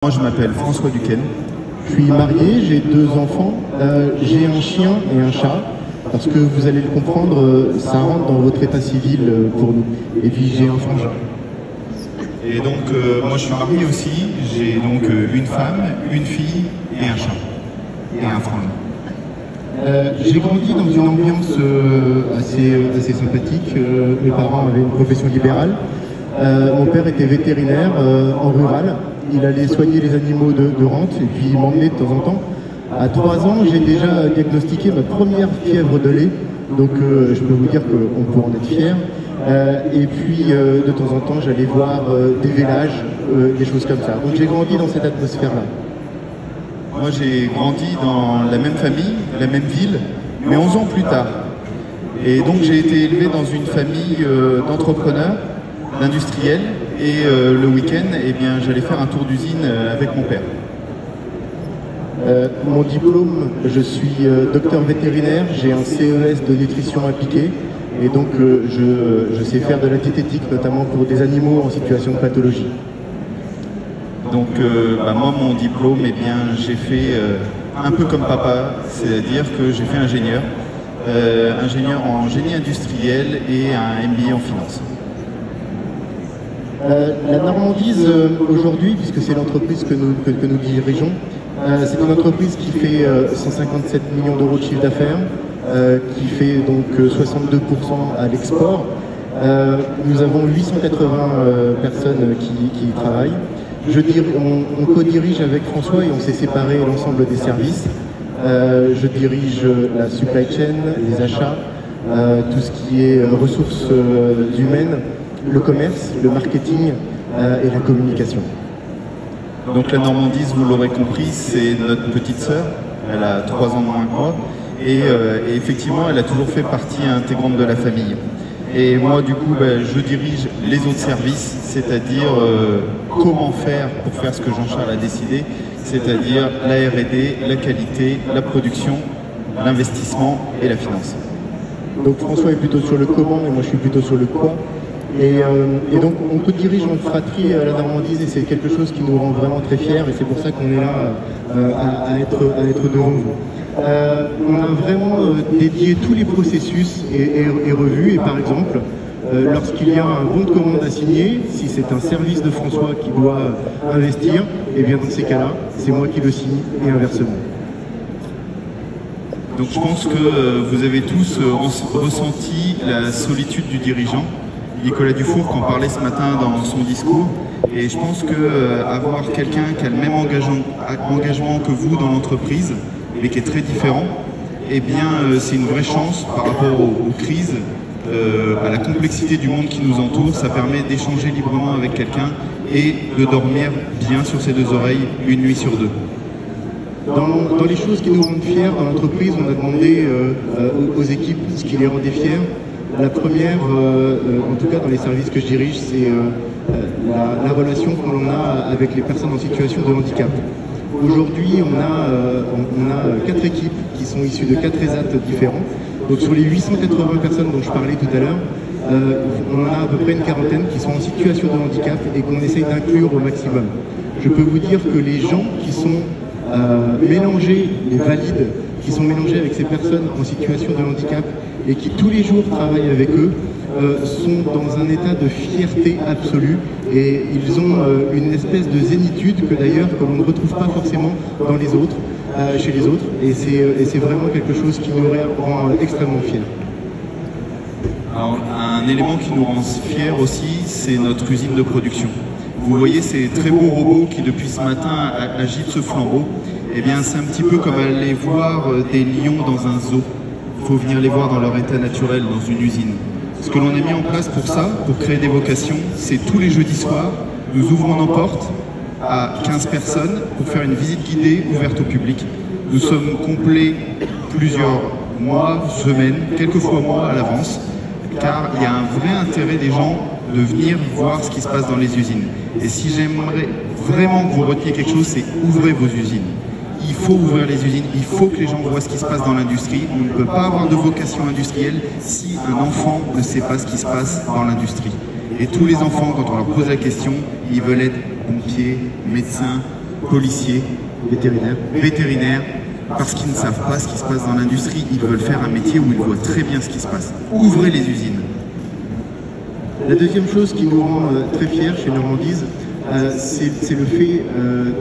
Moi, je m'appelle François Duquesne. Je suis marié, j'ai 2 enfants, j'ai un chien et un chat, parce que vous allez le comprendre, ça rentre dans votre état civil pour nous. Et puis j'ai un frangin. Et donc, moi, je suis marié aussi. J'ai donc une femme, une fille et un chat. Et un frangin. J'ai grandi dans une ambiance assez sympathique. Mes parents avaient une profession libérale. Mon père était vétérinaire en rural. Il allait soigner les animaux de rente et puis il m'emmenait de temps en temps. À 3 ans, j'ai déjà diagnostiqué ma première fièvre de lait, donc je peux vous dire qu'on peut en être fier. Et puis de temps en temps, j'allais voir des vélages, des choses comme ça. Donc j'ai grandi dans cette atmosphère-là. Moi, j'ai grandi dans la même famille, la même ville, mais 11 ans plus tard. Et donc j'ai été élevé dans une famille d'entrepreneurs, d'industriels, et le week-end, eh bien, j'allais faire un tour d'usine avec mon père. Mon diplôme, je suis docteur vétérinaire, j'ai un CES de nutrition appliquée, et donc je sais faire de la diététique, notamment pour des animaux en situation de pathologie. Donc moi, mon diplôme, eh bien, j'ai fait un peu comme papa, c'est-à-dire que j'ai fait ingénieur en génie industriel et un MBA en finance. La Normandise, aujourd'hui, puisque c'est l'entreprise que nous dirigeons, c'est une entreprise qui fait 157 millions d'euros de chiffre d'affaires, qui fait donc 62% à l'export. Nous avons 880 personnes qui y travaillent. On co-dirige avec François et on s'est séparé l'ensemble des services. Je dirige la supply chain, les achats, tout ce qui est ressources humaines, le commerce, le marketing et la communication. Donc la Normandise, vous l'aurez compris, c'est notre petite sœur. Elle a 3 ans de moins que moi. Et effectivement, elle a toujours fait partie intégrante de la famille. Et moi, du coup, je dirige les autres services, c'est-à-dire comment faire pour faire ce que Jean-Charles a décidé, c'est-à-dire la R&D, la qualité, la production, l'investissement et la finance. Donc François est plutôt sur le comment et moi je suis plutôt sur le quoi. Et donc on co-dirige en fratrie à la Normandise et c'est quelque chose qui nous rend vraiment très fiers et c'est pour ça qu'on est là à être devant vous. On a vraiment dédié tous les processus et revus et par exemple, lorsqu'il y a un bon de commande à signer, si c'est un service de François qui doit investir, et bien dans ces cas-là, c'est moi qui le signe et inversement. Donc je pense que vous avez tous ressenti la solitude du dirigeant. Nicolas Dufour en parlait ce matin dans son discours et je pense que avoir quelqu'un qui a le même engagement que vous dans l'entreprise mais qui est très différent, eh bien c'est une vraie chance par rapport aux crises, à la complexité du monde qui nous entoure. Ça permet d'échanger librement avec quelqu'un et de dormir bien sur ses 2 oreilles une nuit sur 2. Dans les choses qui nous rendent fiers dans l'entreprise, on a demandé aux équipes ce qui les rendait fiers. La première, en tout cas dans les services que je dirige, c'est la relation qu'on a avec les personnes en situation de handicap. Aujourd'hui, on a 4 équipes qui sont issues de 4 ESAT différents. Donc sur les 880 personnes dont je parlais tout à l'heure, on a à peu près une quarantaine qui sont en situation de handicap et qu'on essaye d'inclure au maximum. Je peux vous dire que les gens qui sont mélangés, les valides, qui sont mélangés avec ces personnes en situation de handicap et qui tous les jours travaillent avec eux, sont dans un état de fierté absolue et ils ont une espèce de zénitude que d'ailleurs que l'on ne retrouve pas forcément dans les autres, chez les autres et c'est vraiment quelque chose qui nous rend extrêmement fiers. Alors, un élément qui nous rend fiers aussi, c'est notre usine de production. Vous voyez ces très beaux robots qui depuis ce matin agitent ce flambeau. Eh bien c'est un petit peu comme aller voir des lions dans un zoo. Il faut venir les voir dans leur état naturel dans une usine. Ce que l'on a mis en place pour ça, pour créer des vocations, c'est tous les jeudis soirs, nous ouvrons nos portes à 15 personnes pour faire une visite guidée ouverte au public. Nous sommes complets plusieurs mois, semaines, quelquefois mois à l'avance, car il y a un vrai intérêt des gens de venir voir ce qui se passe dans les usines. Et si j'aimerais vraiment que vous reteniez quelque chose, c'est ouvrez vos usines. Il faut ouvrir les usines, il faut que les gens voient ce qui se passe dans l'industrie. On ne peut pas avoir de vocation industrielle si un enfant ne sait pas ce qui se passe dans l'industrie. Et tous les enfants, quand on leur pose la question, ils veulent être pompiers, médecins, policiers, vétérinaires, parce qu'ils ne savent pas ce qui se passe dans l'industrie. Ils veulent faire un métier où ils voient très bien ce qui se passe. Ouvrez les usines. La deuxième chose qui nous rend très fiers chez Normandise, c'est le fait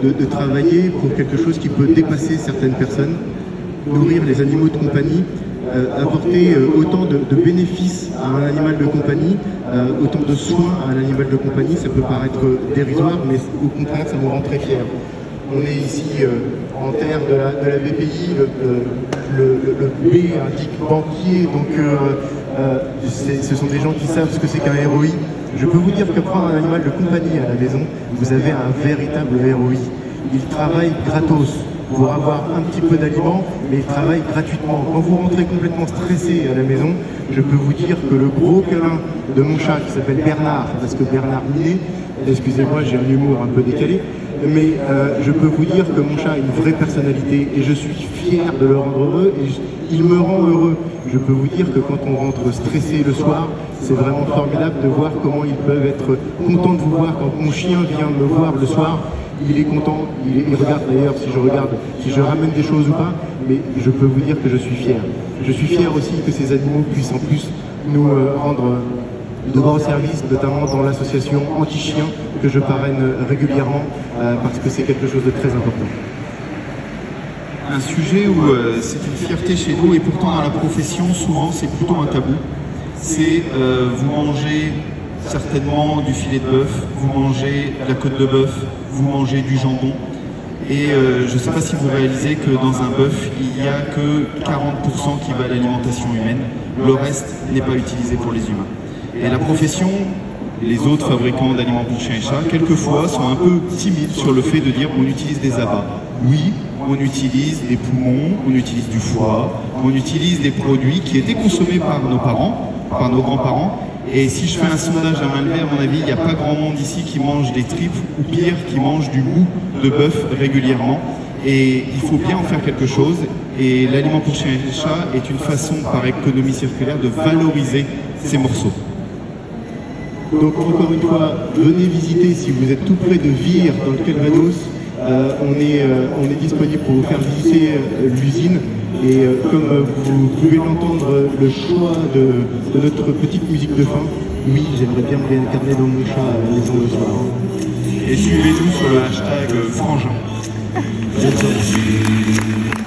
de travailler pour quelque chose qui peut dépasser certaines personnes, nourrir les animaux de compagnie, apporter autant de bénéfices à un animal de compagnie, autant de soins à un animal de compagnie. Ça peut paraître dérisoire, mais au contraire, ça nous rend très fiers. On est ici en terre de la BPI, le B indique banquier, donc ce sont des gens qui savent ce que c'est qu'un ROI. Je peux vous dire que prendre un animal de compagnie à la maison, vous avez un véritable ROI. Il travaille gratos pour avoir un petit peu d'aliments, mais il travaille gratuitement. Quand vous rentrez complètement stressé à la maison, je peux vous dire que le gros câlin de mon chat, qui s'appelle Bernard, parce que Bernard Minet, excusez-moi, j'ai un humour un peu décalé, mais je peux vous dire que mon chat a une vraie personnalité et je suis fier de le rendre heureux et il me rend heureux. Je peux vous dire que quand on rentre stressé le soir, c'est vraiment formidable de voir comment ils peuvent être contents de vous voir. Quand mon chien vient me voir le soir, il est content, il regarde d'ailleurs si je ramène des choses ou pas, mais je peux vous dire que je suis fier. Je suis fier aussi que ces animaux puissent en plus nous rendre de grands services, notamment dans l'association Anti-Chien que je parraine régulièrement parce que c'est quelque chose de très important. Un sujet où c'est une fierté chez nous et pourtant dans la profession souvent c'est plutôt un tabou. C'est vous mangez certainement du filet de bœuf, vous mangez de la côte de bœuf, vous mangez du jambon et je ne sais pas si vous réalisez que dans un bœuf il n'y a que 40% qui va à l'alimentation humaine, le reste n'est pas utilisé pour les humains. Et la profession, les autres fabricants d'aliments pour chiens et chats, quelquefois sont un peu timides sur le fait de dire qu'on utilise des abats. Oui, on utilise des poumons, on utilise du foie, on utilise des produits qui étaient consommés par nos parents, par nos grands-parents. Et si je fais un sondage à main levée, à mon avis, il n'y a pas grand monde ici qui mange des tripes ou pire, qui mange du mou de bœuf régulièrement. Et il faut bien en faire quelque chose. Et l'aliment pour chiens et chats est une façon, par économie circulaire, de valoriser ces morceaux. Donc encore une fois, venez visiter si vous êtes tout près de Vire, dans le Calvados. On est disponible pour vous faire visiter l'usine. Et comme vous pouvez l'entendre, le choix de notre petite musique de fin, oui, j'aimerais bien me réincarner dans mon chat à la maison le soir. Et suivez-nous sur le hashtag Frangin. Bien sûr.